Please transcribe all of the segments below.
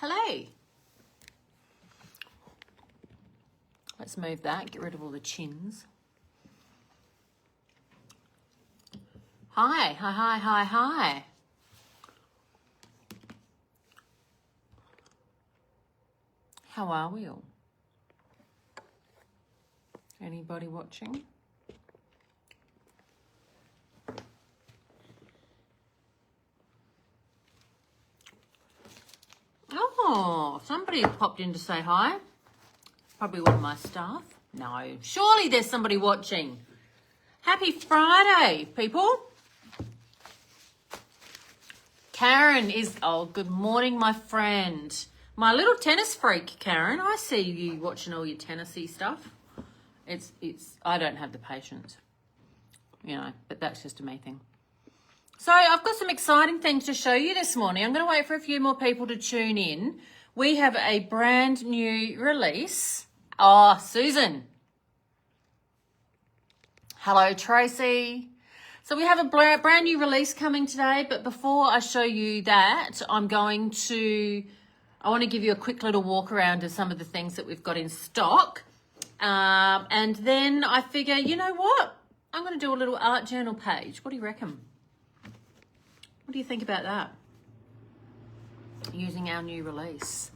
Hello. Let's move that, get rid of all the chins. Hi. How are we all? Anybody watching? Oh, somebody popped in to say hi. Probably one of my staff. No, surely there's somebody watching. Happy Friday, people. Karen is, oh, good morning, my friend. My little tennis freak, Karen. I see you watching all your tennis-y stuff. I don't have the patience, but that's just a me thing. So I've got some exciting things to show you this morning. I'm going to wait for a few more people to tune in. We have a brand new release. Oh, Susan. Hello, Tracy. So we have a brand new release coming today, but before I show you that, I want to give you a quick little walk around of some of the things that we've got in stock. And then I figure, you know what? I'm going to do a little art journal page. What do you reckon? What do you think about that? Using our new release.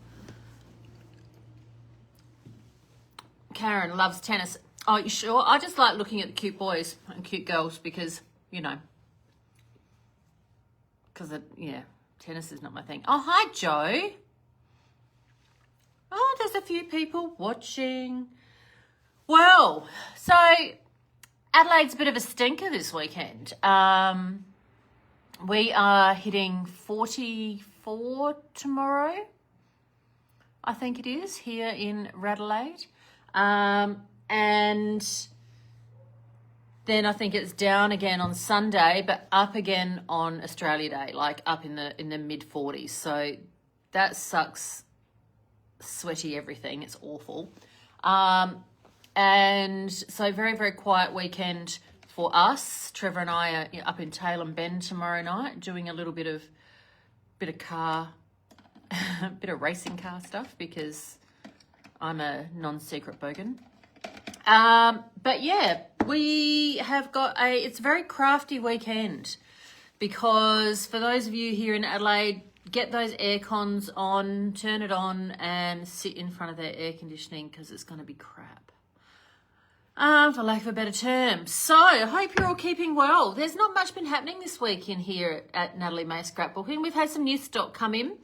Karen loves tennis. Oh, you sure? I just like looking at the cute boys and cute girls because, tennis is not my thing. Oh, hi, Joe. Oh, there's a few people watching. Well, so Adelaide's a bit of a stinker this weekend. We are hitting 44 tomorrow, I think it is, here in Radelaide. And then I think it's down again on Sunday, but up again on Australia Day, like up in the mid 40s. So that sucks, sweaty everything. It's awful. And so very, very quiet weekend for us. Trevor and I are up in Tailem Bend tomorrow night doing a little bit of car, bit of racing car stuff because I'm a non-secret bogan. But yeah, we have got it's a very crafty weekend because for those of you here in Adelaide, get those air cons on, turn it on and sit in front of their air conditioning because it's going to be crap. For lack of a better term. So I hope you're all keeping well. There's not much been happening this week in here at Natalie May Scrapbooking. We've had some new stock come in.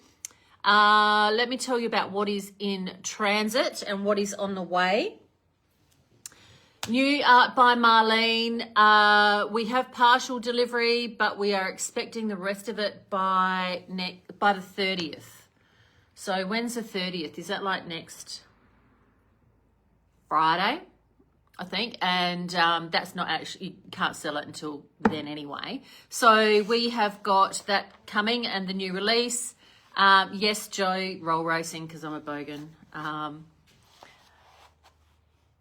Let me tell you about what is in transit and what is on the way. New art by Marlene. We have partial delivery, but we are expecting the rest of it by the 30th. So when's the 30th? Is that like next Friday? I think, and that's not actually, you can't sell it until then anyway. So we have got that coming and the new release. Yes, Joe, roll racing because I'm a bogan.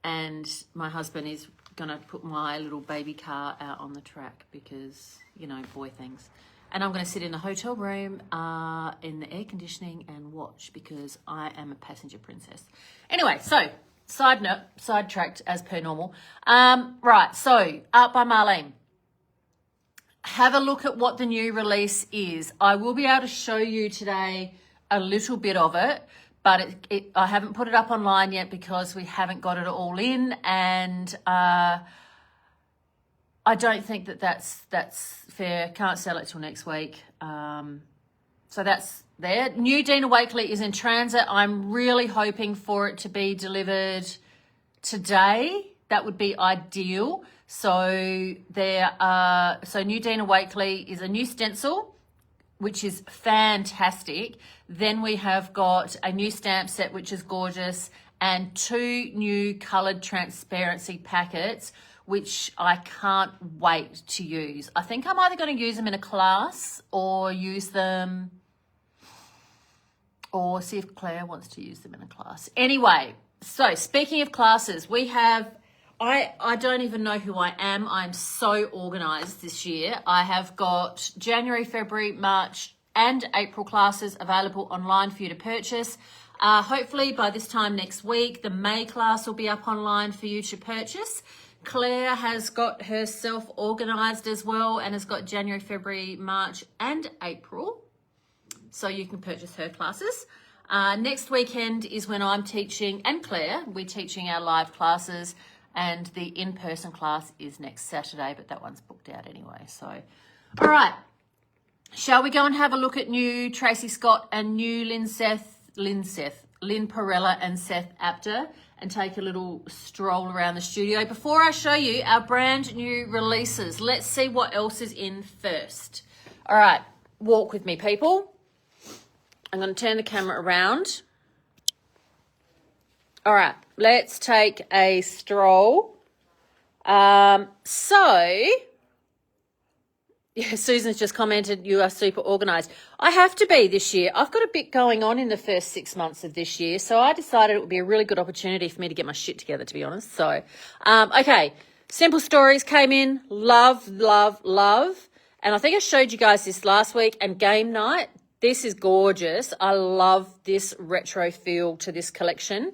And my husband is going to put my little baby car out on the track because, boy things. And I'm going to sit in a hotel room in the air conditioning and watch because I am a passenger princess. Anyway, so sidetracked as per normal. Right, so Art by Marlene. Have a look at what the new release is. I will be able to show you today a little bit of it, but I haven't put it up online yet because we haven't got it all in, and I don't think that's fair. Can't sell it till next week. So that's there. New Dina Wakley is in transit. I'm really hoping for it to be delivered today. That would be ideal. So new Dina Wakley is a new stencil, which is fantastic. Then we have got a new stamp set, which is gorgeous, and 2 new coloured transparency packets, which I can't wait to use. I think I'm either going to use them in a class or use them, or see if Claire wants to use them in a class. Anyway, so speaking of classes, we have, I don't even know who I am. I'm so organised this year. I have got January, February, March, and April classes available online for you to purchase. Hopefully by this time next week, the May class will be up online for you to purchase. Claire has got herself organised as well and has got January, February, March and April. So you can purchase her classes. Next weekend is when I'm teaching, and Claire, we're teaching our live classes, and the in-person class is next Saturday, but that one's booked out anyway. So, all right. Shall we go and have a look at new Tracy Scott and new Lynn Perella and Seth Apter, and take a little stroll around the studio before I show you our brand new releases. Let's see what else is in first. All right, walk with me, people. I'm going to turn the camera around. All right, let's take a stroll. Yeah, Susan's just commented, you are super organised. I have to be this year. I've got a bit going on in the first 6 months of this year, so I decided it would be a really good opportunity for me to get my shit together, to be honest. So, okay, Simple Stories came in. Love, love, love. And I think I showed you guys this last week, and Game Night. This is gorgeous. I love this retro feel to this collection.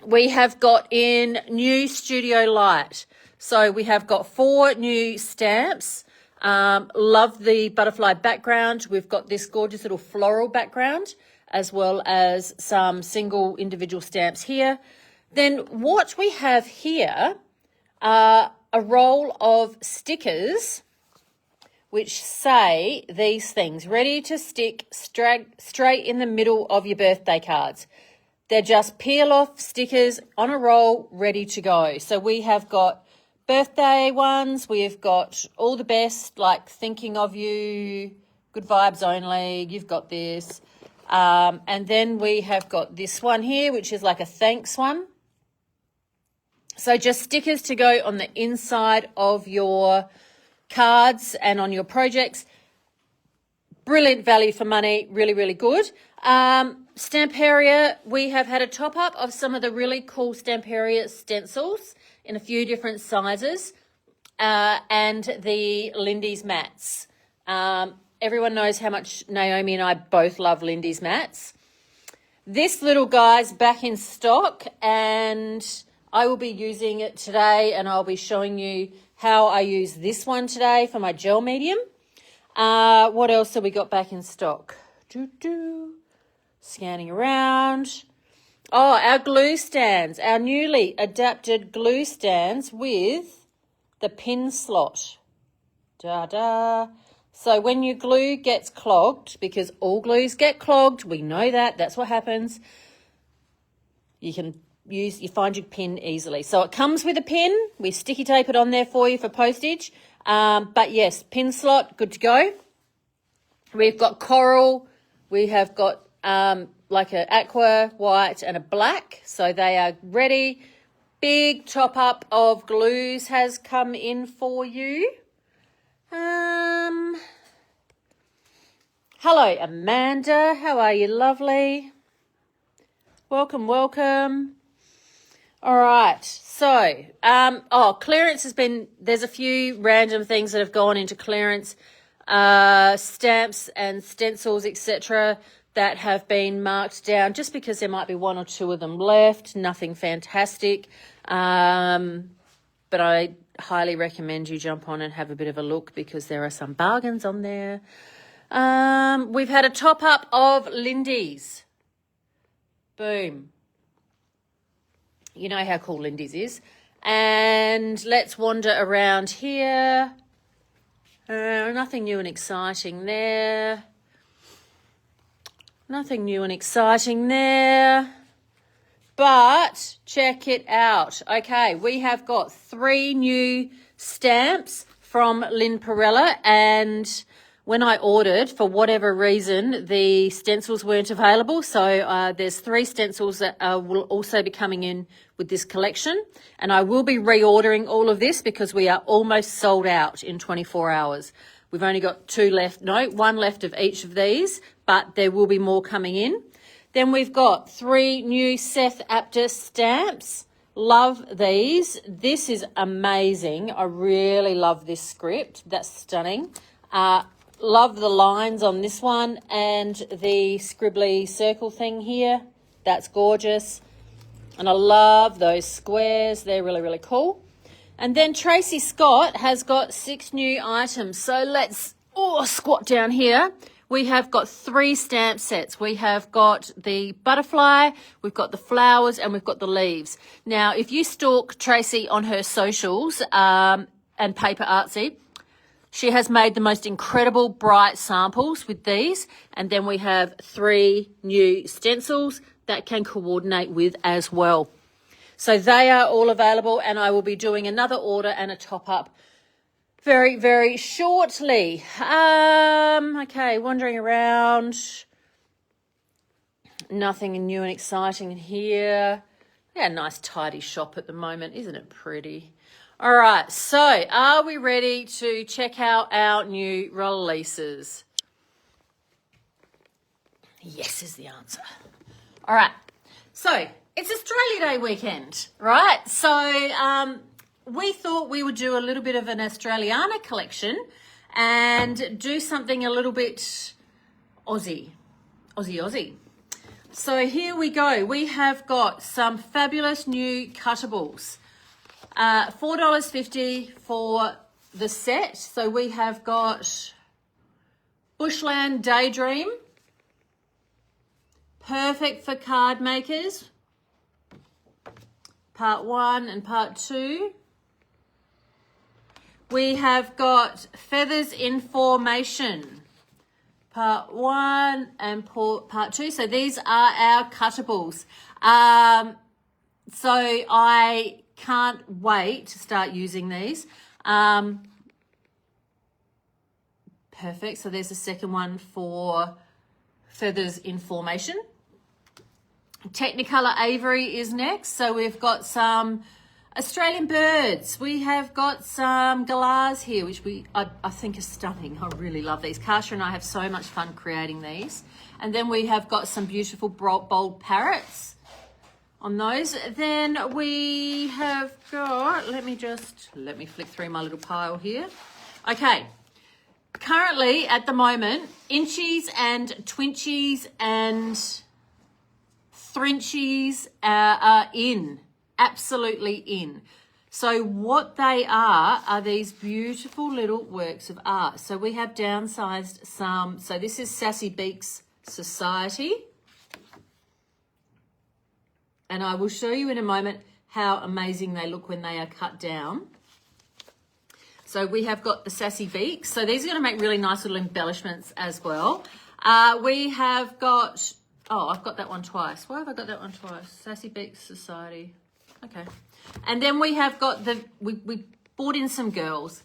We have got in new Studio Light. So we have got 4 new stamps. Love the butterfly background. We've got this gorgeous little floral background, as well as some single individual stamps here. Then what we have here are a roll of stickers which say these things: ready to stick straight in the middle of your birthday cards. They're just peel off stickers on a roll, ready to go. So we have got birthday ones, we've got all the best, like thinking of you, good vibes only, you've got this. And then we have got this one here, which is like a thanks one. So just stickers to go on the inside of your cards and on your projects. Brilliant value for money, really, really good. Stamperia, we have had a top up of some of the really cool Stamperia stencils in a few different sizes, and the Lindy's mats. Everyone knows how much Naomi and I both love Lindy's mats. This little guy's back in stock, and I will be using it today, and I'll be showing you how I use this one today for my gel medium. What else have we got back in stock? Scanning around. Oh, our glue stands, our newly adapted glue stands with the pin slot. So when your glue gets clogged, because all glues get clogged, we know that, that's what happens, you find your pin easily. So it comes with a pin. We sticky tape it on there for you for postage. But yes, pin slot, good to go. We've got coral. We have got like an aqua, white and a black. So they are ready. Big top up of glues has come in for you. Hello, Amanda. How are you? Lovely. Welcome, welcome. All right. So, clearance has been, there's a few random things that have gone into clearance, stamps and stencils, etc., that have been marked down just because there might be 1 or 2 of them left. Nothing fantastic. But I highly recommend you jump on and have a bit of a look because there are some bargains on there. We've had a top up of Lindy's. Boom. You know how cool Lindy's is. And let's wander around here. Nothing new and exciting there. Nothing new and exciting there. But check it out. Okay, we have got 3 new stamps from Lynn Perella, and when I ordered, for whatever reason, the stencils weren't available. So there's 3 stencils that will also be coming in with this collection. And I will be reordering all of this because we are almost sold out in 24 hours. We've only got 2 left. No, 1 left of each of these, but there will be more coming in. Then we've got 3 new Seth Apter stamps. Love these. This is amazing. I really love this script. That's stunning. love the lines on this one and the scribbly circle thing here. That's gorgeous. And I love those squares. They're really, really cool. And then Tracy Scott has got 6 new items. So let's squat down here. We have got 3 stamp sets. We have got the butterfly, we've got the flowers, and we've got the leaves. Now, if you stalk Tracy on her socials and Paper Artsy, she has made the most incredible bright samples with these. And then we have 3 new stencils that can coordinate with as well. So they are all available, and I will be doing another order and a top-up very, very shortly. Okay, wandering around. Nothing new and exciting in here. Yeah, nice tidy shop at the moment. Isn't it pretty? All right, so are we ready to check out our new releases? Yes is the answer. All right, so it's Australia Day weekend, right? So we thought we would do a little bit of an Australiana collection and do something a little bit Aussie. So here we go. We have got some fabulous new cuttables. $4.50 for the set. So we have got Bushland Daydream. Perfect for card makers. Part 1 and part 2. We have got Feathers in Formation. Part 1 and part 2. So these are our cuttables. So I can't wait to start using these. Perfect. So there's the second one for Feathers in Formation. Technicolor Avery is next. So we've got some Australian birds. We have got some galahs here, which I think are stunning. I really love these. Kasia and I have so much fun creating these. And then we have got some beautiful bold parrots on those. Then we have got, let me flick through my little pile here. Okay. Currently, at the moment, inchies and twinchies and thrinchies are in, absolutely in. So what they are these beautiful little works of art. So we have downsized some. So this is Sassy Beaks Society. And I will show you in a moment how amazing they look when they are cut down. So we have got the Sassy Beaks. So these are going to make really nice little embellishments as well. We have got, I've got that one twice. Why have I got that one twice? Sassy Beaks Society. Okay. And then we have got we brought in some girls,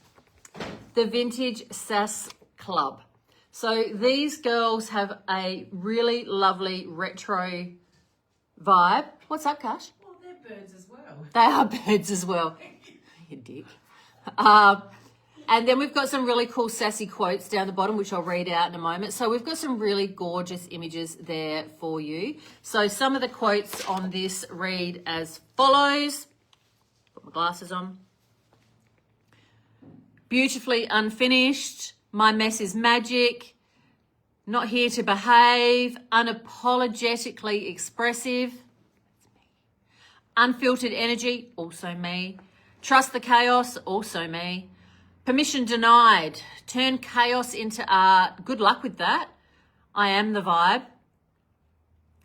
the Vintage Sass Club. So these girls have a really lovely retro vibe. What's up, Kash? Well, they're birds as well. They are birds as well. You dick. And then we've got some really cool sassy quotes down the bottom, which I'll read out in a moment. So we've got some really gorgeous images there for you. So some of the quotes on this read as follows. Put my glasses on. Beautifully unfinished. My mess is magic. Not here to behave. Unapologetically expressive. Unfiltered energy, also me. Trust the chaos, also me. Permission denied. Turn chaos into art. Good luck with that. I am the vibe.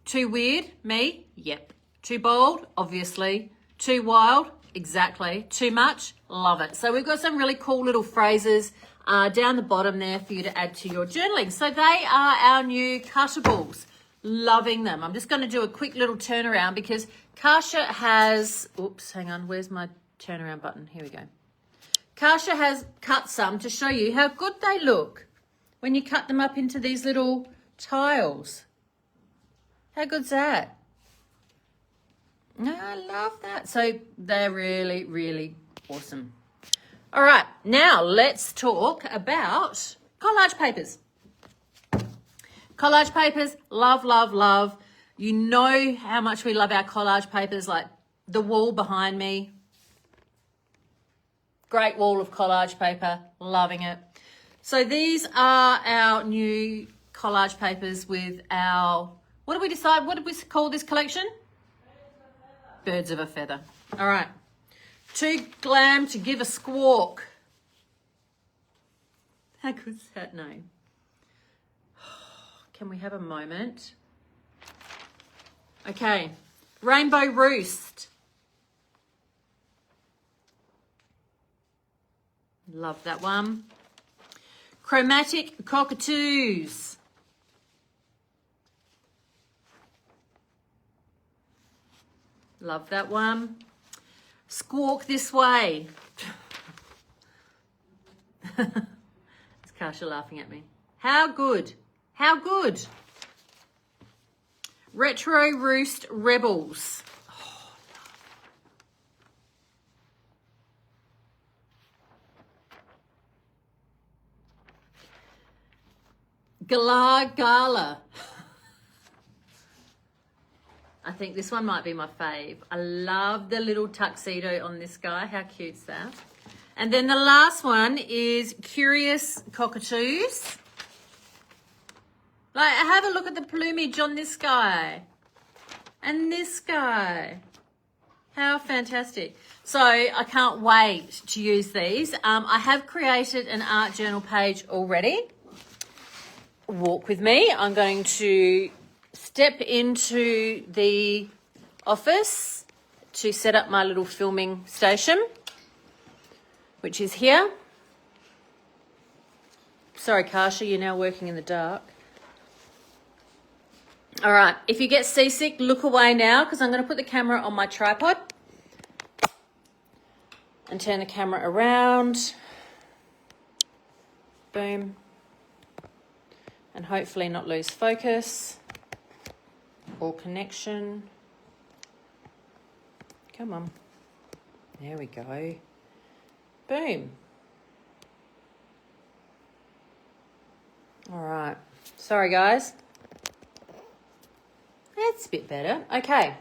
Too weird, me? Yep. Too bold? Obviously. Too wild? Exactly. Too much? Love it. So we've got some really cool little phrases down the bottom there for you to add to your journaling. So they are our new cuttables. Loving them. I'm just going to do a quick little turnaround because Kasia has, oops, hang on, where's my turnaround button? Here we go. Kasia has cut some to show you how good they look when you cut them up into these little tiles. How good's that? I love that. So they're really, really awesome. All right, now let's talk about collage papers. Collage papers, love, love, love. You know how much we love our collage papers, like the wall behind me. Great wall of collage paper, loving it. So these are our new collage papers with our, what did we decide? What did we call this collection? Birds of a Feather. All right. Too glam to give a squawk. How good's that name? Can we have a moment? Okay. Rainbow Roost. Love that one. Chromatic Cockatoos. Love that one. Squawk This Way. Is Kasha laughing at me? How good? How good? Retro Roost Rebels. Oh, Galar Gala. I think this one might be my fave. I love the little tuxedo on this guy. How cute's that? And then the last one is Curious Cockatoos. Like, have a look at the plumage on this guy. And this guy. How fantastic. So I can't wait to use these. I have created an art journal page already. Walk with me. I'm going to step into the office to set up my little filming station, which is here. Sorry, Kasha, you're now working in the dark. All right, if you get seasick, look away now because I'm going to put the camera on my tripod and turn the camera around. Boom. And hopefully not lose focus or connection. Come on. There we go. Boom. All right. Sorry, guys. That's a bit better. Okay.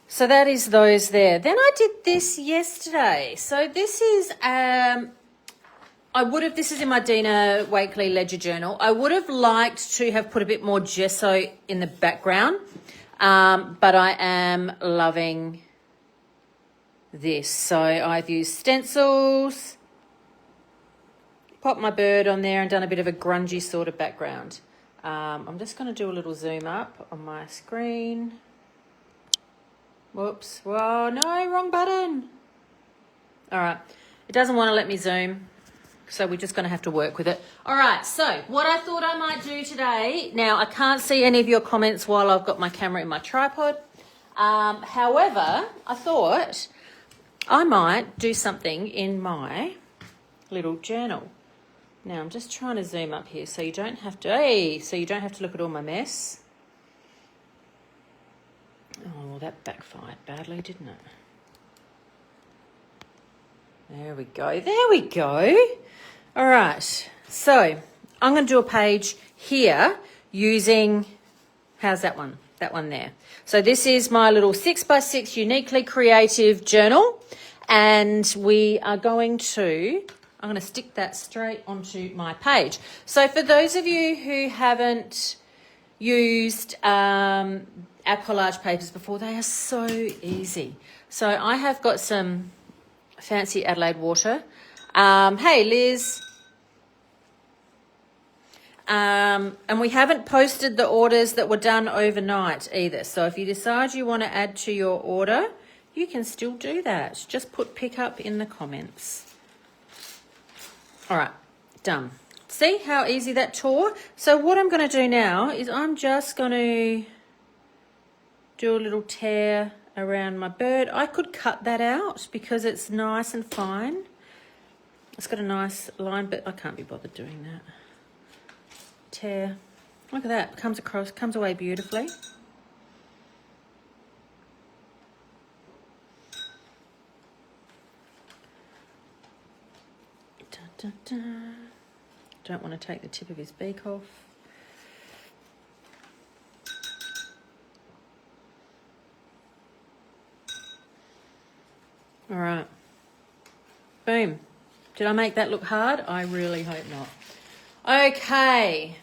So that is those there. Then I did this yesterday. So this is this is in my Dina Wakely Ledger Journal. I would have liked to have put a bit more gesso in the background, but I am loving this. So I've used stencils, popped my bird on there and done a bit of a grungy sort of background. I'm just going to do a little zoom up on my screen. Whoops. Whoa, no, wrong button. All right. It doesn't want to let me zoom. So we're just going to have to work with it. All right, so what I thought I might do today, now I can't see any of your comments while I've got my camera in my tripod. However, I thought I might do something in my little journal. Now I'm just trying to zoom up here so you don't have to, look at all my mess. Oh, well, that backfired badly, didn't it? There we go. There we go. All right. So I'm going to do a page here using, how's that one? That one there. So this is my little 6x6 uniquely creative journal. And we are going to, I'm going to stick that straight onto my page. So for those of you who haven't used our collage papers before, they are so easy. So I have got some fancy Adelaide water. Hey, Liz. And we haven't posted the orders that were done overnight either. So if you decide you want to add to your order, you can still do that. Just put pick up in the comments. All right, done. See how easy that tore? So what I'm going to do now is I'm just going to do a little tear around my bird. I could cut that out because it's nice and fine. It's got a nice line, but I can't be bothered doing that. Tear. Look at that. Comes away beautifully. Da, da, da. Don't want to take the tip of his beak off. All right. Boom. Did I make that look hard? I really hope not. Okay.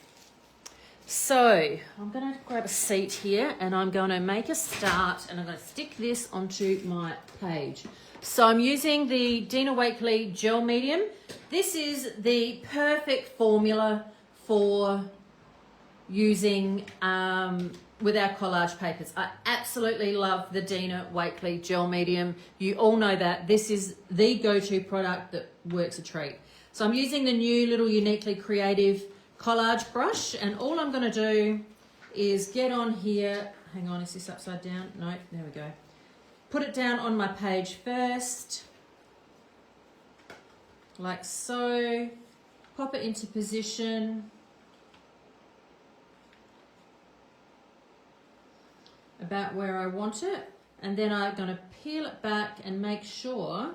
So I'm going to grab a seat here and I'm going to make a start and I'm going to stick this onto my page. So I'm using the Dina Wakley Gel Medium. This is the perfect formula for using with our collage papers. I absolutely love the Dina Wakley Gel Medium. You all know that. This is the go-to product that works a treat. So I'm using the new little Uniquely Creative collage brush, and all I'm going to do is get on here. Hang on, is this upside down? No, there we go. Put it down on my page first, like so. Pop it into position. About where I want it, and then I'm going to peel it back and make sure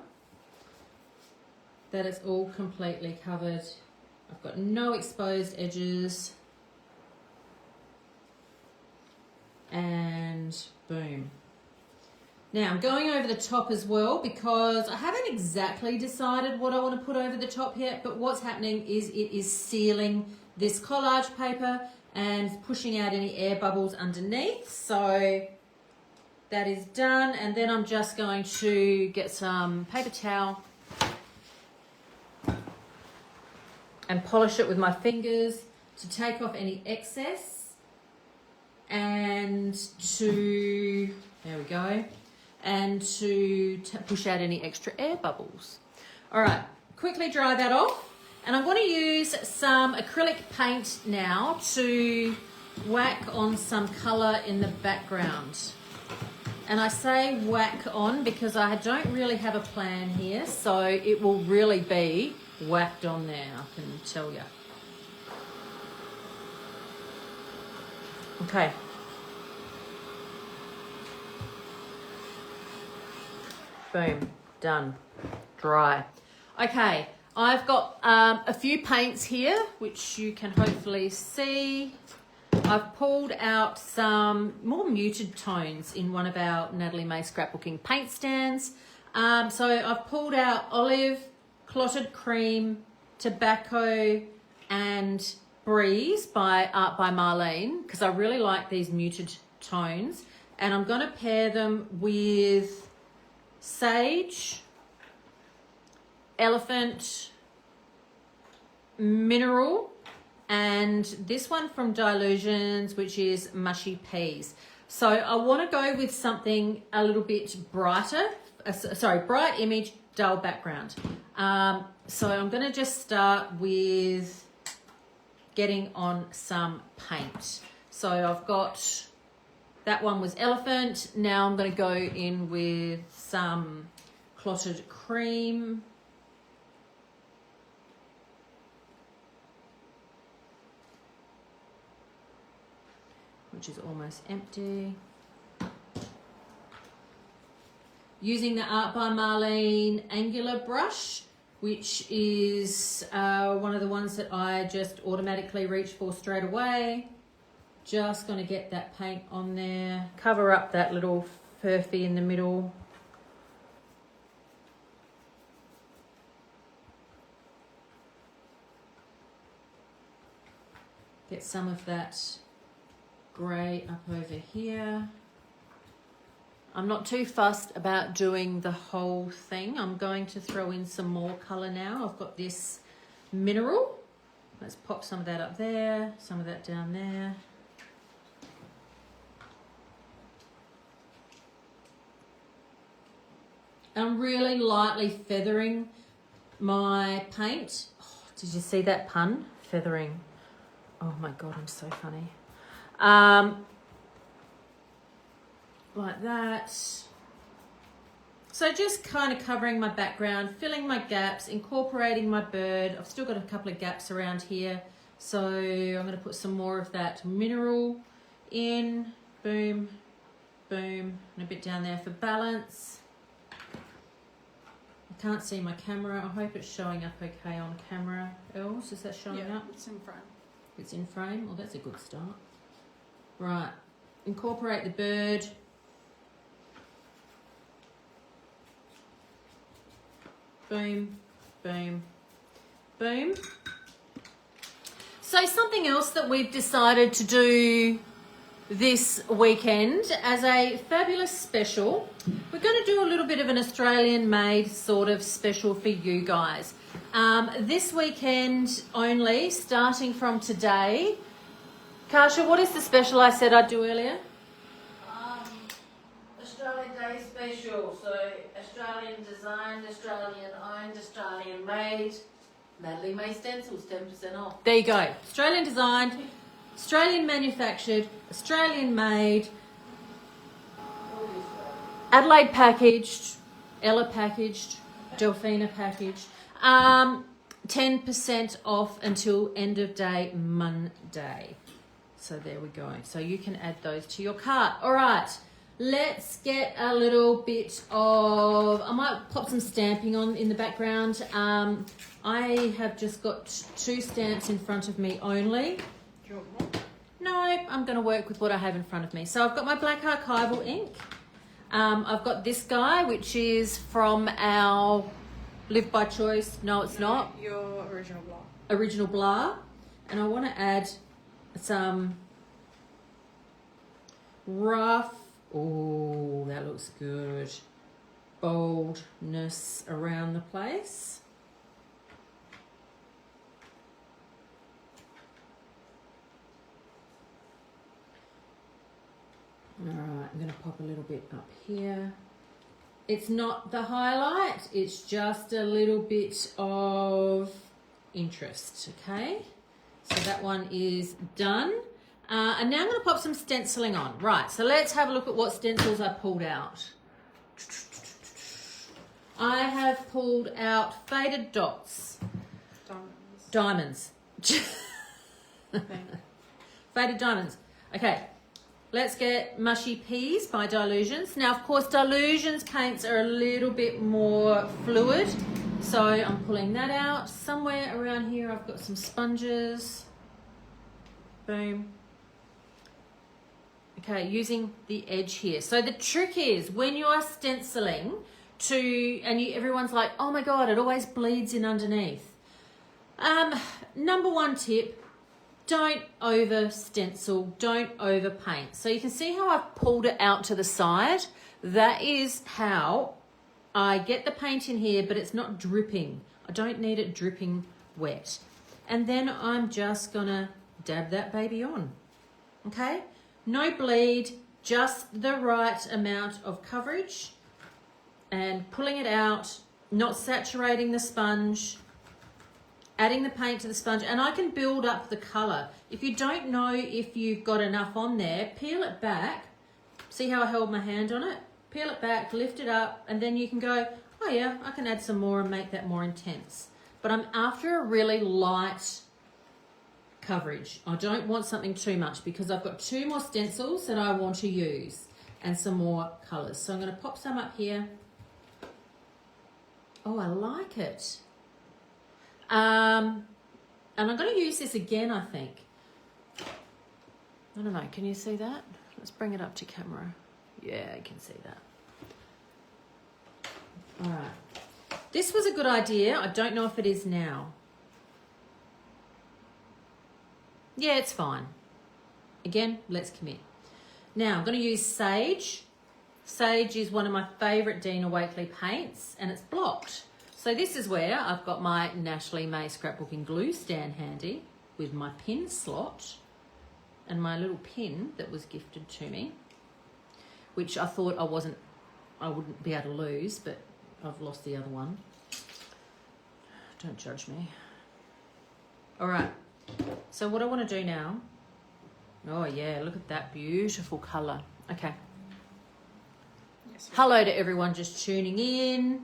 that it's all completely covered. I've got no exposed edges, and boom. Now I'm going over the top as well because I haven't exactly decided what I want to put over the top yet, but what's happening is it is sealing this collage paper and pushing out any air bubbles underneath. So that is done, and then I'm just going to get some paper towel and polish it with my fingers to take off any excess and to, there we go, and to push out any extra air bubbles. All right, quickly dry that off. And I'm going to use some acrylic paint now to whack on some colour in the background. And I say whack on because I don't really have a plan here, so it will really be whacked on there, I can tell you. Okay. Boom, done, dry. Okay. I've got a few paints here, which you can hopefully see. I've pulled out some more muted tones in one of our Natalie May scrapbooking paint stands. So I've pulled out olive, clotted cream, tobacco, and breeze by Art by Marlene, because I really like these muted tones. And I'm going to pair them with sage, elephant, mineral, and this one from Dylusions, which is mushy peas. So I want to go with something a little bit brighter, bright image, dull background. So I'm going to just start with getting on some paint. So I've got, that one was elephant. Now I'm going to go in with some clotted cream. Which is almost empty. Using the Art by Marlene angular brush, which is one of the ones that I just automatically reach for straight away. Just going to get that paint on there. Cover up that little furphy in the middle. Get some of that grey up over here. I'm not too fussed about doing the whole thing. I'm going to throw in some more colour now. I've got this mineral. Let's pop some of that up there, some of that down there. I'm really lightly feathering my paint. Oh, did you see that pun? Feathering. Oh my God, I'm so funny. Like that. So just kind of covering my background, filling my gaps, incorporating my bird. I've still got a couple of gaps around here. So I'm going to put some more of that mineral in. Boom, boom, and a bit down there for balance. I can't see my camera. I hope it's showing up okay on camera. Els, is that showing up? It's in frame. It's in frame? Well, that's a good start. Right, incorporate the bird. Boom, Boom. Boom. So something else that we've decided to do this weekend as a fabulous special, we're going to do a little bit of an Australian made sort of special for you guys. This weekend only, starting from today. Kasia, what is the special I said I'd do earlier? Australian Day special. So Australian designed, Australian owned, Australian made. Natalie May stencils, 10% off. There you go. Australian designed, Australian manufactured, Australian made, Adelaide packaged, Ella packaged, Delphina packaged. 10% off until end of day Monday. So there we go. So you can add those to your cart. All right. Let's get a little bit of, I might pop some stamping on in the background. I have just got 2 stamps in front of me only. Do you want more? No, I'm going to work with what I have in front of me. So I've got my black archival ink. I've got this guy, which is from our Live by Choice. No, it's not. Your original block. Original Blah. And I want to add some rough, oh, that looks good, boldness around the place. All right, I'm going to pop a little bit up here. It's not the highlight, it's just a little bit of interest, okay? So that one is done. And now I'm going to pop some stenciling on. Right, so let's have a look at what stencils I pulled out. I have pulled out Faded Dots. Diamonds. Faded Diamonds. Okay, let's get Mushy Peas by Dylusions. Now, of course, Dylusions paints are a little bit more fluid, so I'm pulling that out. Somewhere around here, I've got some sponges. Boom. Okay, using the edge here. So the trick is when you are stenciling and everyone's like, oh my God, it always bleeds in underneath. Number 1 tip, don't over stencil, don't over paint. So you can see how I've pulled it out to the side. That is how I get the paint in here, but it's not dripping. I don't need it dripping wet. And then I'm just gonna dab that baby on, okay? No bleed, just the right amount of coverage and pulling it out, not saturating the sponge, adding the paint to the sponge, and I can build up the colour. If you don't know if you've got enough on there, peel it back. See how I held my hand on it? Peel it back, lift it up, and then you can go, oh yeah, I can add some more and make that more intense. But I'm after a really light coverage. I don't want something too much because I've got 2 more stencils that I want to use and some more colours. So I'm going to pop some up here. Oh, I like it. And I'm going to use this again, I think. I don't know, can you see that? Let's bring it up to camera. Yeah, I can see that. All right. This was a good idea. I don't know if it is now. Yeah, it's fine. Again, let's commit. Now, I'm going to use Sage. Sage is one of my favourite Dina Wakley paints, and it's blocked. So this is where I've got my Natalie May scrapbooking glue stand handy with my pin slot and my little pin that was gifted to me, which I thought I wouldn't be able to lose, but I've lost the other one. Don't judge me. All right. So what I want to do now, oh yeah, look at that beautiful colour. Okay. Yes, Hello to everyone just tuning in.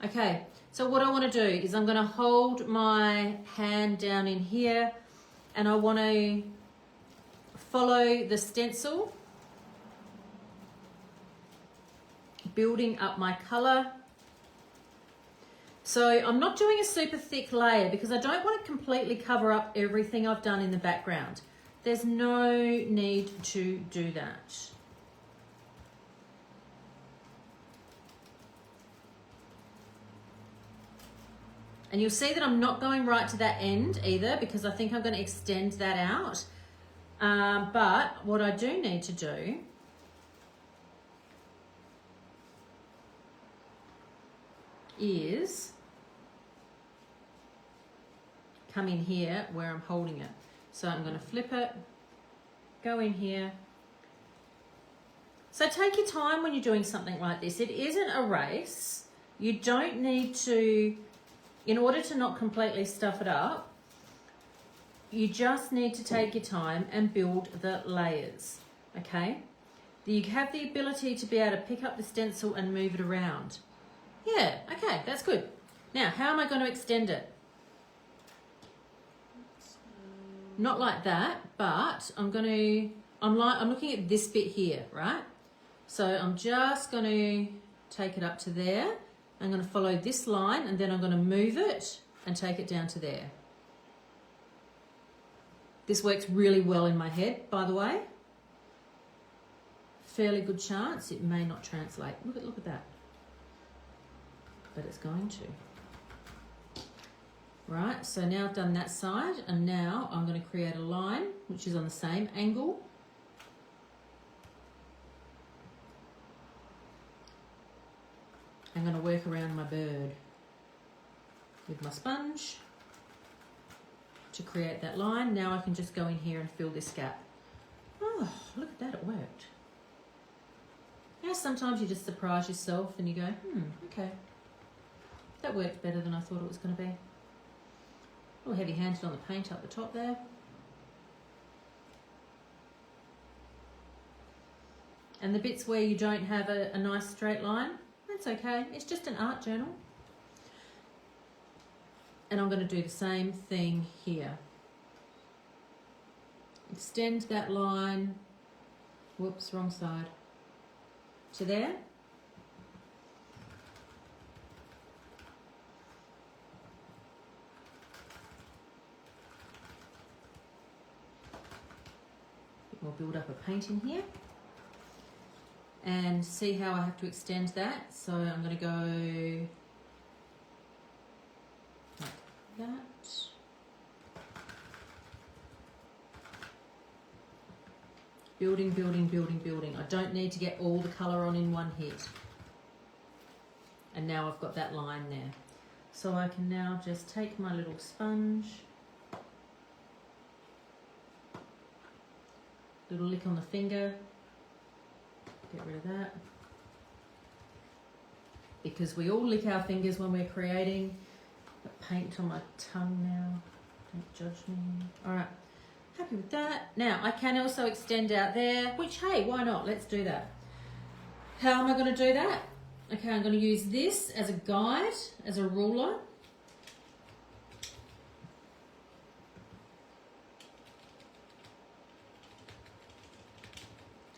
Okay, so what I want to do is I'm going to hold my hand down in here and I want to follow the stencil, building up my colour. So I'm not doing a super thick layer because I don't want to completely cover up everything I've done in the background. There's no need to do that. And you'll see that I'm not going right to that end either because I think I'm going to extend that out. But what I do need to do is come in here where I'm holding it. So I'm going to flip it, go in here. So take your time when you're doing something like this. It isn't a race. You don't need to, in order to not completely stuff it up, you just need to take your time and build the layers, okay? You have the ability to be able to pick up the stencil and move it around. Yeah, okay, that's good. Now, how am I going to extend it? Not like that, but I'm looking at this bit here, right? So I'm just going to take it up to there. I'm going to follow this line and then I'm going to move it and take it down to there. This works really well in my head, by the way. Fairly good chance it may not translate. Look at that. But it's going to. Right, so now I've done that side and now I'm going to create a line which is on the same angle. I'm going to work around my bird with my sponge to create that line. Now I can just go in here and fill this gap. Oh, look at that, it worked. Now sometimes you just surprise yourself and you go, okay, that worked better than I thought it was going to be. A little heavy-handed on the paint up the top there. And the bits where you don't have a nice straight line, that's okay. It's just an art journal. And I'm going to do the same thing here. Extend that line, whoops, wrong side, to there. We'll build up a paint in here. And see how I have to extend that. So I'm going to go like that. Building, building, building, building. I don't need to get all the colour on in one hit. And now I've got that line there. So I can now just take my little sponge, little lick on the finger, get rid of that. Because we all lick our fingers when we're creating. Got paint on my tongue now. Don't judge me. Alright, happy with that. Now, I can also extend out there, which, hey, why not? Let's do that. How am I going to do that? Okay, I'm going to use this as a guide, as a ruler.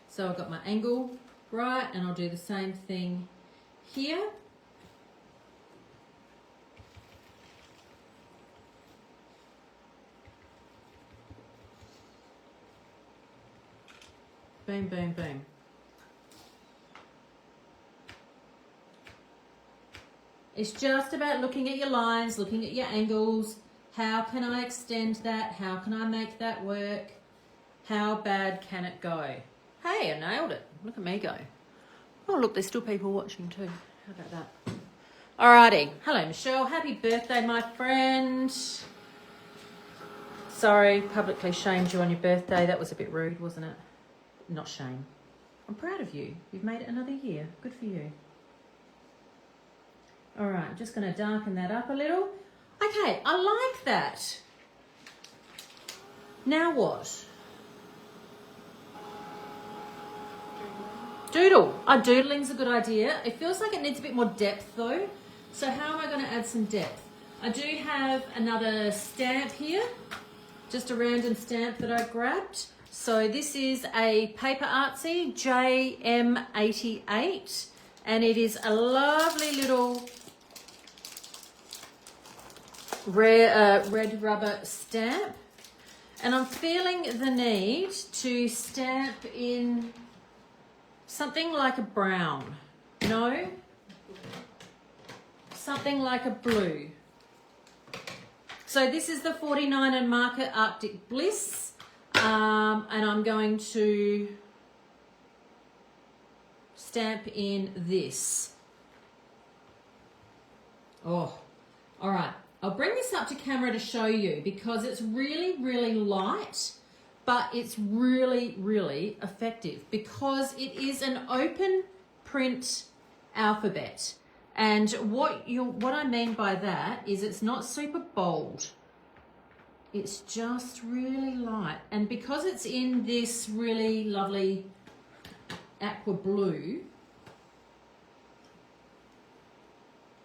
So I've got my angle right, and I'll do the same thing here. Boom, boom, boom. It's just about looking at your lines, looking at your angles. How can I extend that? How can I make that work? How bad can it go? Hey, I nailed it. Look at me go. Oh, look, there's still people watching too. How about that? Alrighty. Hello, Michelle. Happy birthday, my friend. Sorry, publicly shamed you on your birthday. That was a bit rude, wasn't it? Not shame. I'm proud of you. You've made it another year. Good for you. Alright, just going to darken that up a little. Okay, I like that. Now what? Doodle. Doodling's a good idea. It feels like it needs a bit more depth though. So how am I going to add some depth? I do have another stamp here. Just a random stamp that I grabbed. So this is a Paper Artsy JM88. And it is a lovely little red rubber stamp. And I'm feeling the need to stamp in something like a brown, no? Something like a blue. So this is the 49 and Market Arctic Bliss. And I'm going to stamp in this. Oh, all right. I'll bring this up to camera to show you because it's really, really light, but it's really, really effective because it is an open print alphabet. And what I mean by that is it's not super bold. It's just really light. And because it's in this really lovely aqua blue,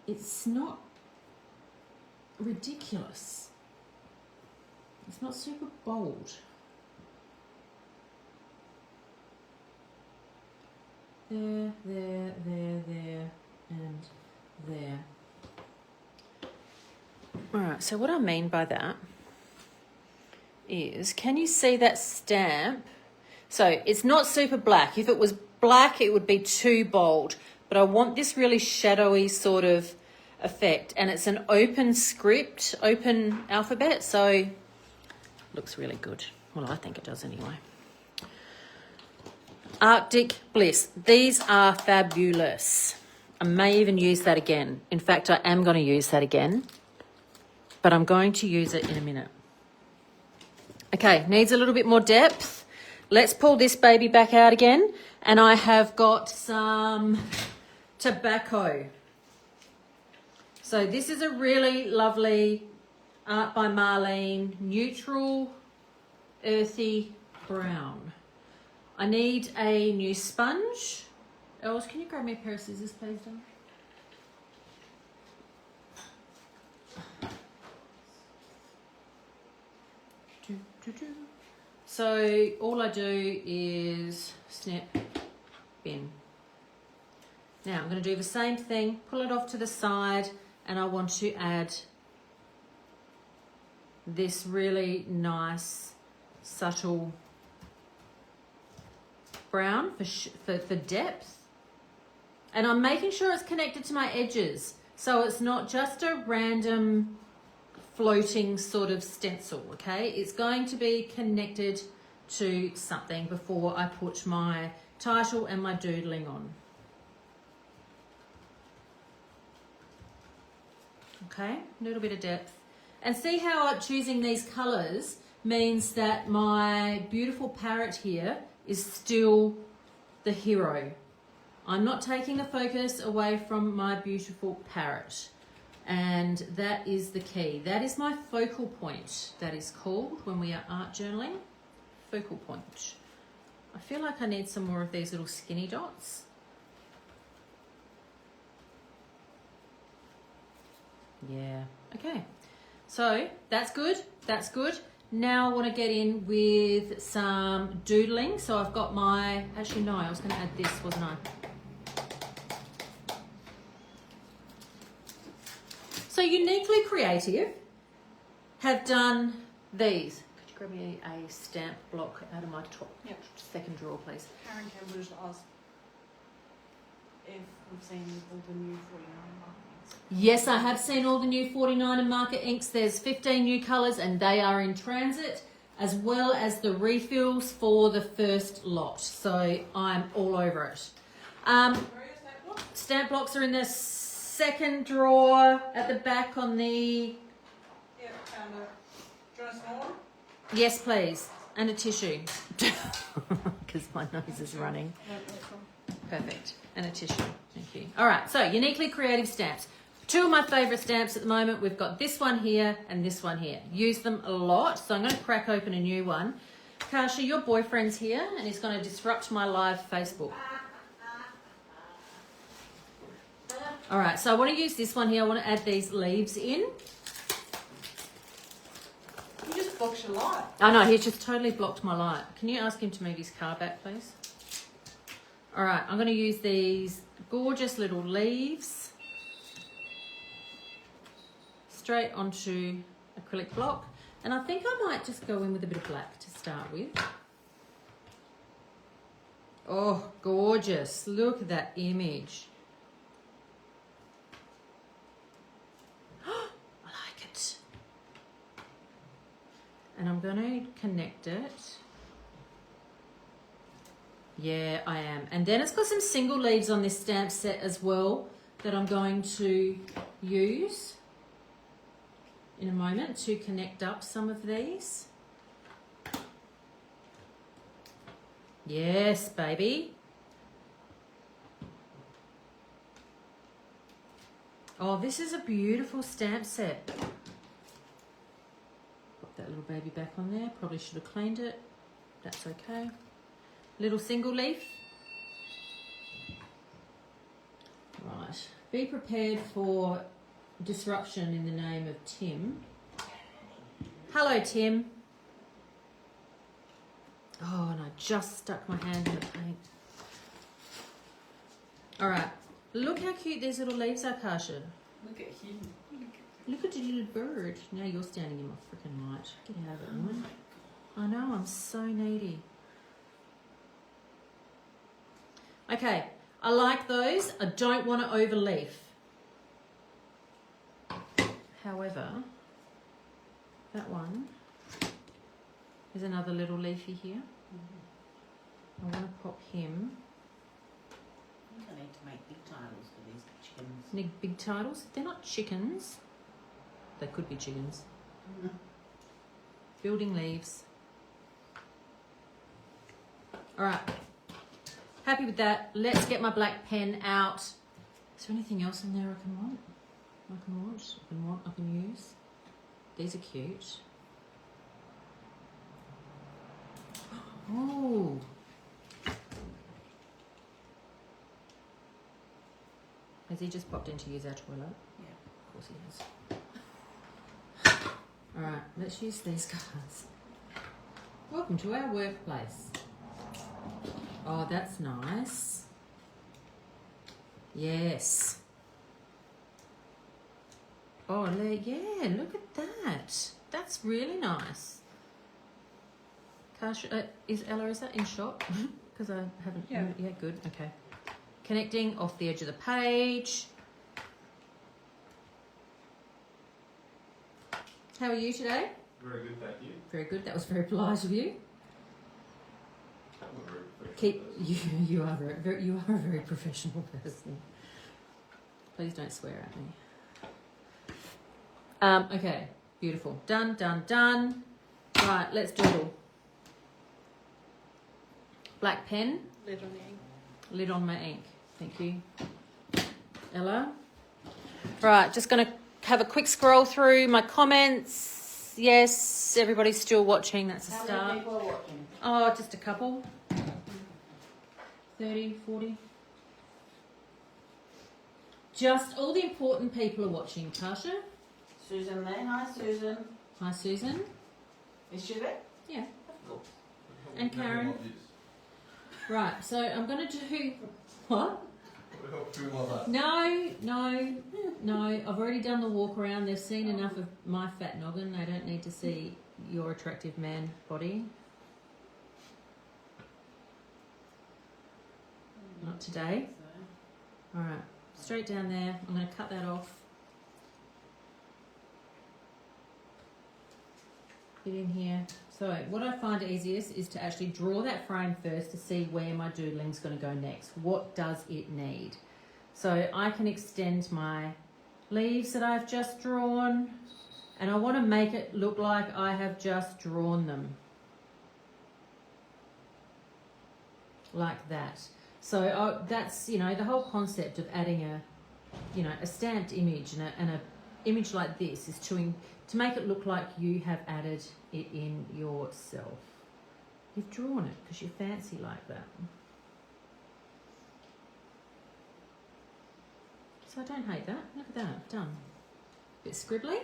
it's not ridiculous. It's not super bold. There, there, there, there, and there. All right, so what I mean by that is, can you see that stamp? So it's not super black. If it was black, it would be too bold. But I want this really shadowy sort of effect. And it's an open script, open alphabet. So it looks really good. Well, I think it does anyway. Arctic Bliss. These are fabulous. I may even use that again. In fact, I am going to use that again. But I'm going to use it in a minute. Okay, needs a little bit more depth. Let's pull this baby back out again. And I have got some tobacco. So this is a really lovely Art by Marlene, neutral, earthy brown. I need a new sponge. Els, can you grab me a pair of scissors, please, darling? So all I do is snip, bin. Now I'm going to do the same thing, pull it off to the side, and I want to add this really nice, subtle brown for depth. And I'm making sure it's connected to my edges, so it's not just a random floating sort of stencil, okay? It's going to be connected to something before I put my title and my doodling on. Okay, a little bit of depth. And see how choosing these colours means that my beautiful parrot here is still the hero. I'm not taking the focus away from my beautiful parrot. And that is the key. That is my focal point, that is called when we are art journaling. Focal point. I feel like I need some more of these little skinny dots. Yeah, okay. So that's good, that's good. Now I want to get in with some doodling. So I've got my, actually no, I was going to add this, wasn't I? So Uniquely Creative have done these. Could you grab me a stamp block out of my top second drawer, please? Karen Cambridge asked if we've seen all the new 49 markings. Yes, I have seen all the new 49 and Market inks. There's 15 new colours and they are in transit, as well as the refills for the first lot. So I'm all over it. Where is that one? Stamp blocks are in the second drawer at the back on the... Yeah, found it. Do you want a small one? Yes, please. And a tissue. Because my nose is running. No, that's one. Perfect. And a tissue. Thank you. All right, so Uniquely Creative stamps. Two of my favourite stamps at the moment. We've got this one here and this one here. Use them a lot, so I'm going to crack open a new one. Kasia, your boyfriend's here and he's going to disrupt my live Facebook. All right, so I want to use this one here. I want to add these leaves in. You just blocked your light. I know, he's just totally blocked my light. Can you ask him to move his car back, please? All right, I'm going to use these gorgeous little leaves straight onto acrylic block. And I think I might just go in with a bit of black to start with. Oh, gorgeous. Look at that image. I like it. And I'm going to connect it. Yeah, I am. And then it's got some single leaves on this stamp set as well that I'm going to use in a moment to connect up some of these. Yes, baby. Oh, this is a beautiful stamp set. Put that little baby back on there. Probably should have cleaned it. That's okay. Little single leaf. Right. Be prepared for disruption in the name of Tim. Hello, Tim. Oh, and I just stuck my hand in the paint. All right. Look how cute these little leaves are, Kasha. Look at him. Look at the little bird. Now you're standing in my freaking light. Get out of it, woman. I know, I'm so needy. Okay, I like those. I don't want to overleaf. However, that one is another little leafy here. I want to pop him. I need to make big titles for these chickens. Need big titles. They're not chickens. They could be chickens. Building leaves. All right. Happy with that. Let's get my black pen out. Is there anything else in there I can want? I can use. These are cute. Oh. Has he just popped in to use our toilet? Yeah. Of course he has. All right, let's use these cards. Welcome to our workplace. Oh, that's nice. Yes. Oh, yeah, look at that. That's really nice. Is that in shot? Because I haven't. Yeah. Yeah, good. Okay. Connecting off the edge of the page. How are you today? Very good, thank you. Very good. That was very polite of you. I'm a very professional Keep person. you are a very professional person. Please don't swear at me. Okay, beautiful. Done. Right, let's doodle. Black pen, Lid on the ink. lid on my ink. Thank you. Ella. Right, just going to have a quick scroll through my comments. Yes, everybody's still watching. That's a How start. many people are watching? Oh, just a couple. 30, 40. Just all the important people are watching. Tasha. Susan there. Hi, Susan. Hi, Susan. Is she there? Yeah. Of course. And Karen. Right, so I'm going to do... What? No. I've already done the walk around. They've seen enough of my fat noggin. They don't need to see your attractive man body. Not today. All right, straight down there. I'm going to cut that off. Get in here. So what I find easiest is to actually draw that frame first to see where my doodling's going to go next. What does it need? So I can extend my leaves that I've just drawn, and I want to make it look like I have just drawn them. Like that. So that's, the whole concept of adding a stamped image and a image like this is to make it look like you have added it in yourself. You've drawn it because you're fancy like that. So I don't hate that. Look at that, done. Bit scribbly.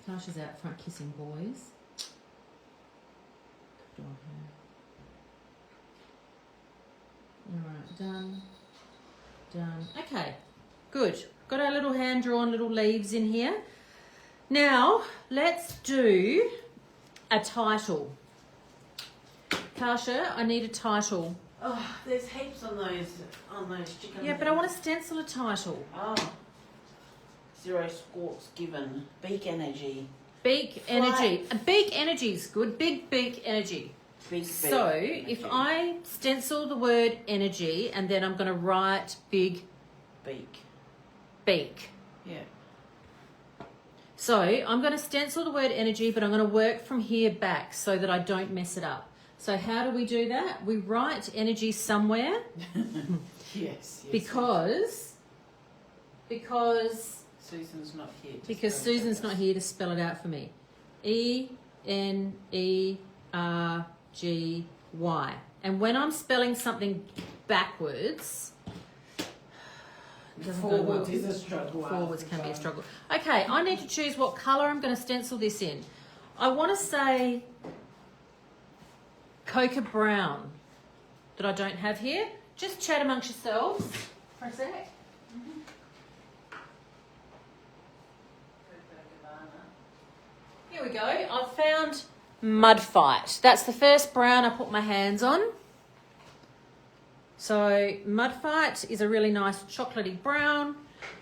Tasha's out front kissing boys. Good on her. Alright, done. Okay, good. Got our little hand-drawn little leaves in here. Now, let's do a title. Kasha, I need a title. Oh, there's heaps on those chickens. Yeah, but I want to stencil a title. Oh, 0 squawks given. Beak energy. Beak energy. Beak energy is good. Big beak energy. Big So energy. if I stencil the word energy and then I'm going to write big Beak. beak. Yeah. So I'm going to stencil the word energy, but I'm going to work from here back so that I don't mess it up. So how do we do that? We write energy somewhere Yes. because Susan's not here. to because spell it Susan's out. not here to spell it out for me. ENERGY. And when I'm spelling something backwards, it doesn't go well. Forwards is a struggle. Forwards can be a struggle. Okay, I need to choose what colour I'm going to stencil this in. I want to say Coca Brown that I don't have here. Just chat amongst yourselves for a sec. Here we go. I've found Mud Fight. That's the first brown I put my hands on. So Mud Fight is a really nice chocolatey brown,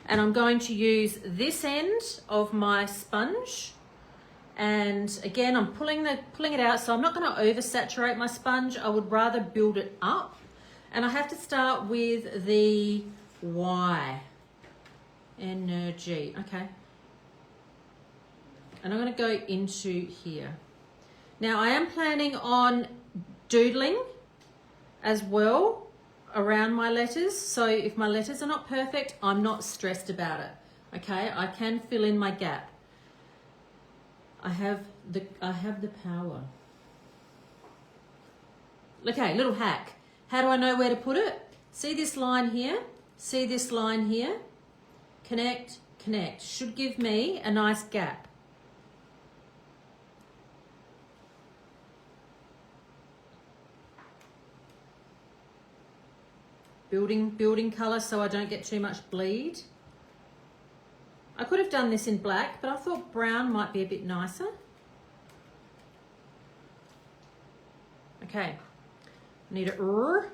and I'm going to use this end of my sponge. And again, I'm pulling it out, so I'm not going to oversaturate my sponge. I would rather build it up. And I have to start with the Y. Energy. Okay. And I'm going to go into here. Now, I am planning on doodling as well around my letters. So if my letters are not perfect, I'm not stressed about it. Okay, I can fill in my gap. I have the power. Okay, little hack. How do I know where to put it? See this line here? See this line here? Connect, connect. Should give me a nice gap. Building colour so I don't get too much bleed. I could have done this in black, but I thought brown might be a bit nicer. Okay, need a R.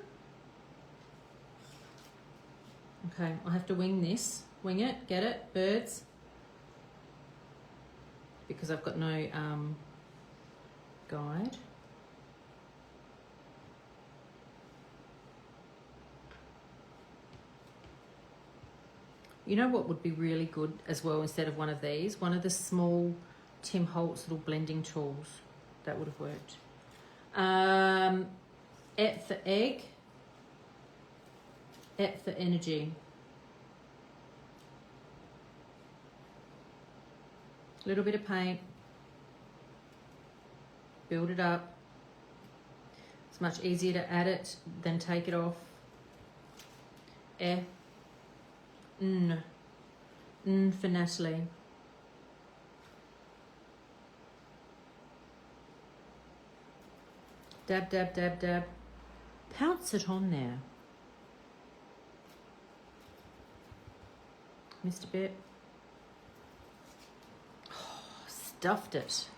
Okay, I'll have to wing this. Wing it, get it, birds. Because I've got no guide. You know what would be really good as well instead of one of these? One of the small Tim Holtz little blending tools. That would have worked. E for egg. E for energy. Little bit of paint. Build it up. It's much easier to add it than take it off. E. N for Natalie. Dab, dab, dab, dab. Pounce it on there. Mr. Bit. Oh, stuffed it.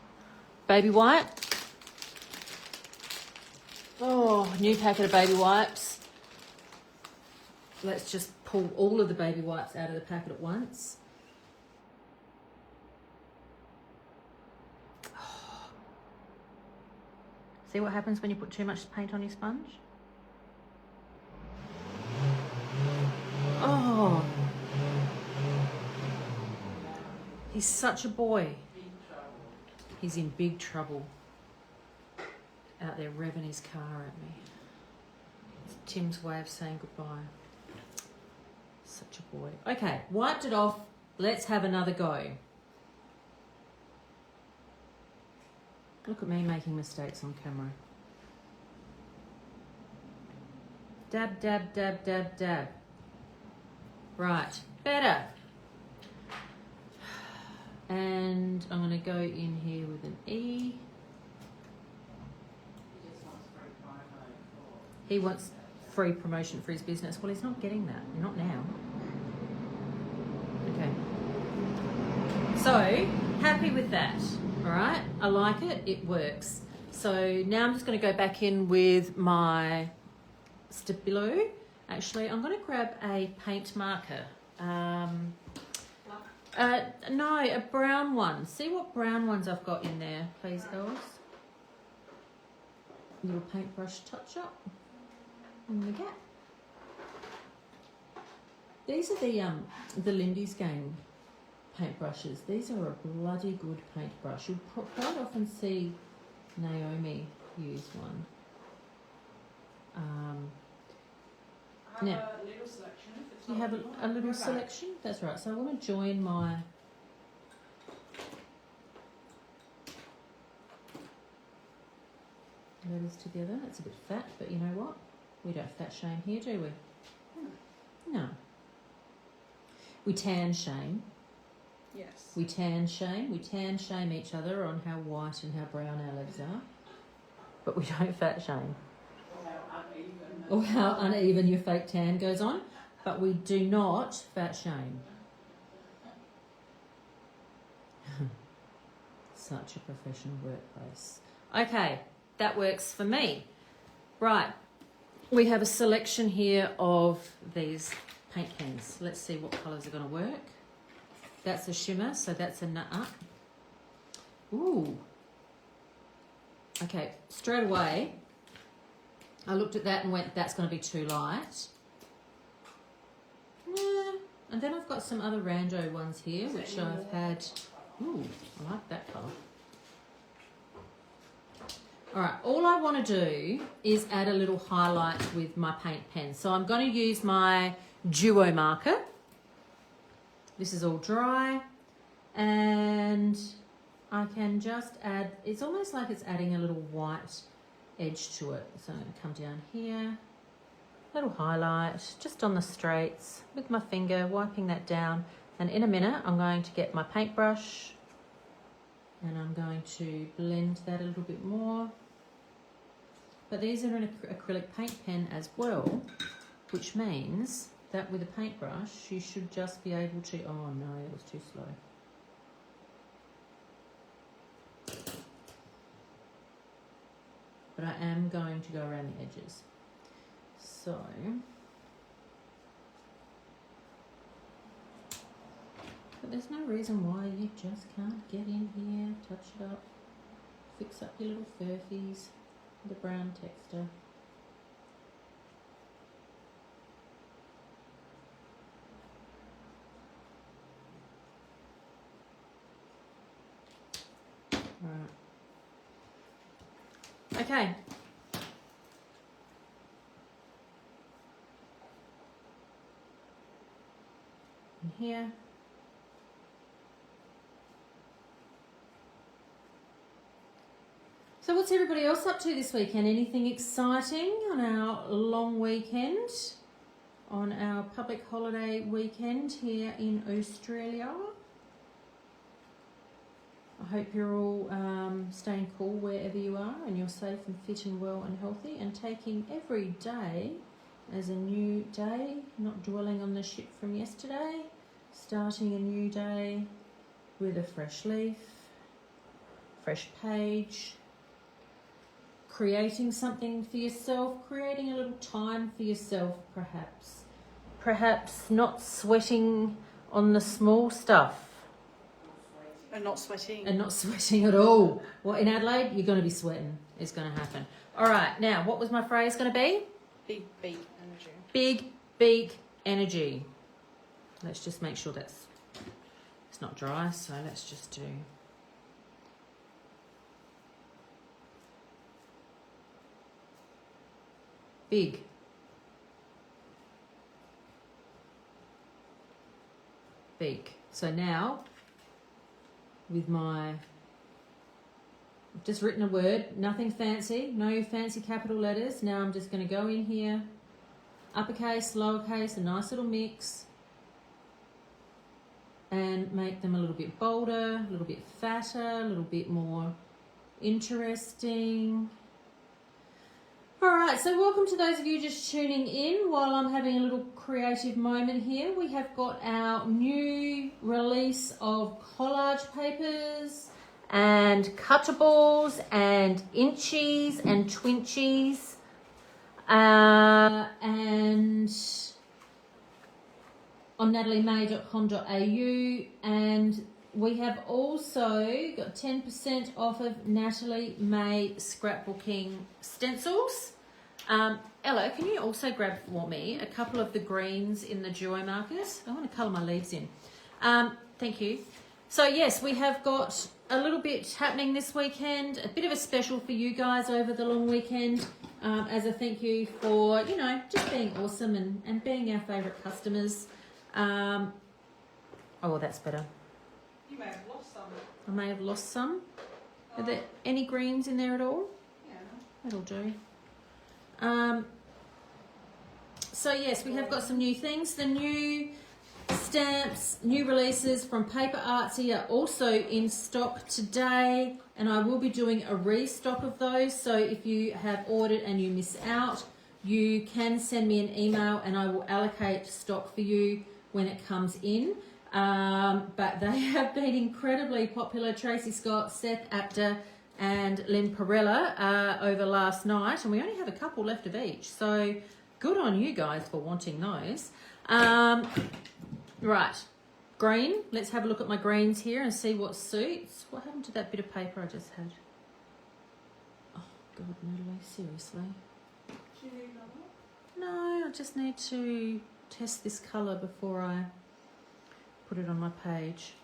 Baby wipe. Oh, new packet of baby wipes. Let's just pull all of the baby wipes out of the packet at once. Oh. See what happens when you put too much paint on your sponge? Oh. He's such a boy. He's in big trouble. Out there revving his car at me. It's Tim's way of saying goodbye. Such a boy. Okay, wiped it off. Let's have another go. Look at me making mistakes on camera. Dab, dab, dab, dab, dab. Right, better. And I'm going to go in here with an E. He wants free promotion for his business. Well, he's not getting that. Not now. Okay. So, happy with that. All right. I like it. It works. So now I'm just going to go back in with my Stabilo. Actually, I'm going to grab a paint marker. No, a brown one. See what brown ones I've got in there, please, girls. Little paintbrush touch up in the gap. These are the Lindy's Game paintbrushes. These are a bloody good paintbrush. You'll quite often see Naomi use one. I Now, have a little selection. If it's you not have what a little Go back. selection? That's right. So I want to join my letters together. It's a bit fat, but you know what? We don't fat shame here, do we? No. We tan shame. Yes. We tan shame. We tan shame each other on how white and how brown our legs are. But we don't fat shame. Or how uneven your fake tan goes on. But we do not fat shame. Such a professional workplace. Okay, that works for me. Right, we have a selection here of these paint pens. Let's see what colours are going to work. That's a shimmer, so that's a nut up. Ooh. Okay, straight away, I looked at that and went, that's going to be too light. Yeah. And then I've got some other rando ones here, which I've had. Ooh, I like that colour. All right, all I want to do is add a little highlight with my paint pen. So I'm going to use my Duo marker. This is all dry. And I can just add, it's almost like it's adding a little white edge to it. So I'm going to come down here, little highlight, just on the straights with my finger, wiping that down. And in a minute, I'm going to get my paintbrush and I'm going to blend that a little bit more. But these are an acrylic paint pen as well, which means that with a paintbrush, you should just be able to, oh no, it was too slow. But I am going to go around the edges. So, but there's no reason why you just can't get in here, touch it up, fix up your little furfies, the brown texture. Right. Okay. And here. So what's everybody else up to this weekend? Anything exciting on our long weekend? On our public holiday weekend here in Australia? I hope you're all staying cool wherever you are and you're safe and fit and well and healthy and taking every day as a new day, not dwelling on the shit from yesterday, starting a new day with a fresh leaf, fresh page, creating something for yourself, creating a little time for yourself perhaps. Perhaps not sweating on the small stuff. And not sweating. And not sweating at all. Well, in Adelaide, you're going to be sweating. It's going to happen. All right, now, what was my phrase going to be? Big beat energy. Big beak energy. Let's just make sure it's not dry, so let's just do... Big. Beak. So now, with my... I've just written a word, nothing fancy, no fancy capital letters. Now I'm just going to go in here, uppercase, lowercase, a nice little mix, and make them a little bit bolder, a little bit fatter, a little bit more interesting. All right, so welcome to those of you just tuning in while I'm having a little creative moment here. We have got our new release of collage papers and cuttables and inchies and twinchies and on nataliemay.com.au, and we have also got 10% off of Natalie May scrapbooking stencils. Ella, can you also grab for me a couple of the greens in the joy markers? I want to colour my leaves in. Thank you. So yes, we have got a little bit happening this weekend, a bit of a special for you guys over the long weekend, as a thank you for, you know, just being awesome and being our favourite customers. Oh, well, that's better. You may have lost some. I may have lost some. Are there any greens in there at all? Yeah. That'll do. So yes, we have got some new things. The new stamps, new releases from Paper Artsy are also in stock today, and I will be doing a restock of those. So if you have ordered and you miss out, you can send me an email and I will allocate stock for you when it comes in. But they have been incredibly popular. Tracy Scott, Seth Apter and Lynn Perella over last night, and we only have a couple left of each, so good on you guys for wanting those. Right, green. Let's have a look at my greens here and see what suits. What happened to that bit of paper I just had? Oh God, Natalie, seriously? Do you need another one? No, I just need to test this colour before I put it on my page.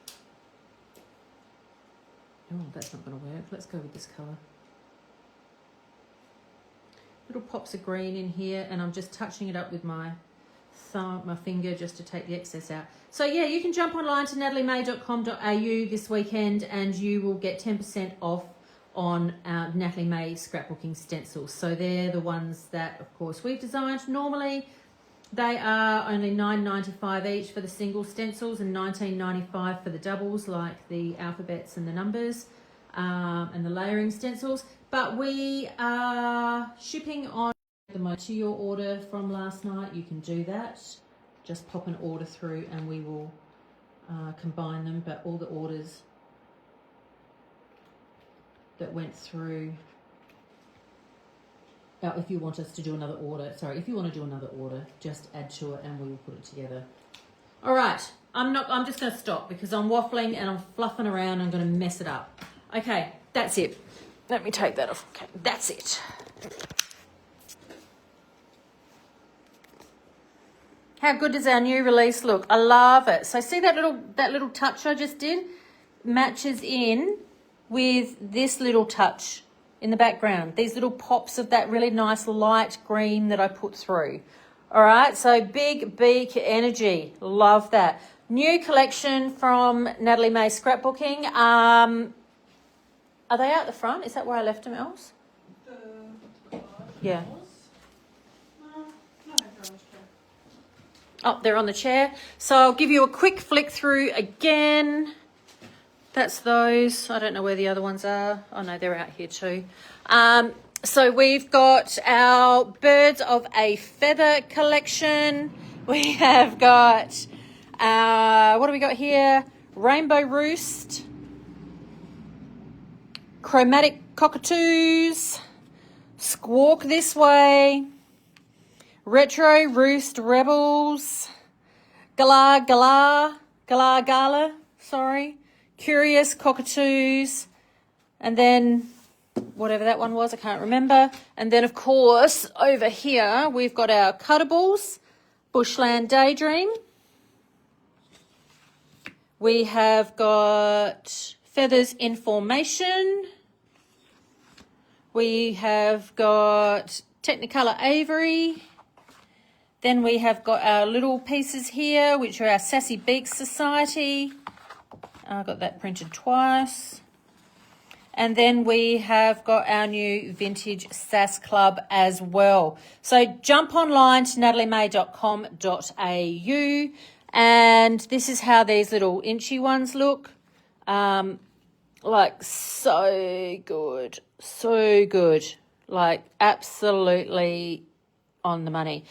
Oh, that's not going to work. Let's go with this colour. Little pops of green in here, and I'm just touching it up with my thumb, my finger, just to take the excess out. So yeah, you can jump online to nataliemay.com.au this weekend and you will get 10% off on our Natalie May scrapbooking stencils. So they're the ones that, of course, we've designed. Normally, they are only $9.95 each for the single stencils and $19.95 for the doubles, like the alphabets and the numbers, and the layering stencils. But we are shipping on to your order from last night. You can do that. Just pop an order through and we will combine them. But all the orders that went through, if you want us to do another order, if you want to do another order, just add to it and we will put it together. All right, I'm just going to stop because I'm waffling and I'm fluffing around. I'm going to mess it up. Okay, that's it. Let me take that off. Okay, that's it. How good does our new release look? I love it. So see that little touch I just did? Matches in with this little touch in the background. These little pops of that really nice light green that I put through. All right, so Big Beak Energy. Love that. New collection from Natalie May Scrapbooking. Are they out the front? Is that where I left them, Els? Yeah. Oh, they're on the chair. So I'll give you a quick flick through again. That's those. I don't know where the other ones are. Oh, no, they're out here too. So we've got our Birds of a Feather collection. We have got, what do we got here? Rainbow Roost. Chromatic Cockatoos. Squawk This Way. Retro Roost Rebels. Gala, sorry. Curious Cockatoos. And then whatever that one was, I can't remember. And then, of course, over here, we've got our Cuttables, Bushland Daydream. We have got Feathers in Formation. We have got Technicolor Avery. Then we have got our little pieces here, which are our Sassy Beaks Society. I got that printed twice. And then we have got our new Vintage Sass Club as well. So jump online to nataliemay.com.au, and this is how these little inchy ones look. Like so good, like absolutely on the money.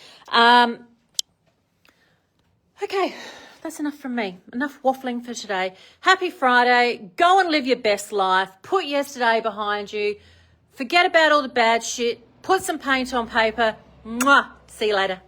Okay, that's enough from me. Enough waffling for today. Happy Friday. Go and live your best life. Put yesterday behind you. Forget about all the bad shit. Put some paint on paper. Mwah. See you later.